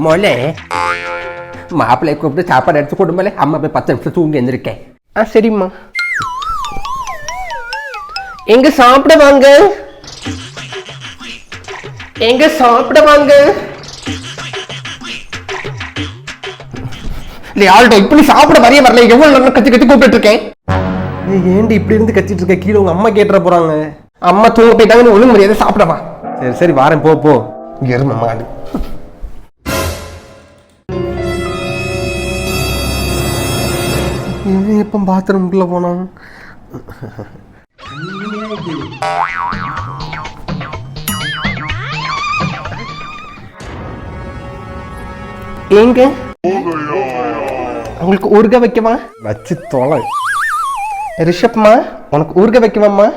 மொழே மாப்பிள்ளையை கூப்பிட்டு சாப்பாடு எடுத்து கொடுமலே. அம்மா போய் 10 நிமிஷம் தூங்கி எழுந்திருக்கேன். சரிம்மா. எங்க சாப்பிட வாங்க, எங்க சாப்பிட வாங்க. ஆள்டா இப்படி சாப்பிட வரைய வரல. எவ்வளவு நேரம் கத்தி கத்தி கூப்பிட்டு இருக்கேன். ஏண்டி இப்படி இருந்து கத்திட்டு இருக்க? கீழே உங்க அம்மா கேட்டுற போறாங்க. அம்மா தூங்க போயிட்டாங்கன்னு ஒழுங்கு மரியாதை சாப்பிடவா. சரி சரி வாரேன், போ போ. இங்க இரு மாடு. எப்ப பாத்ரூம்குள்ள போனான்? ஏங்க உங்களுக்கு ஊறுகாய் வைக்கவா? வச்சு தொலை. ரிஷப்மா உனக்கு ஊறுகாய் வைக்கவாம்மா?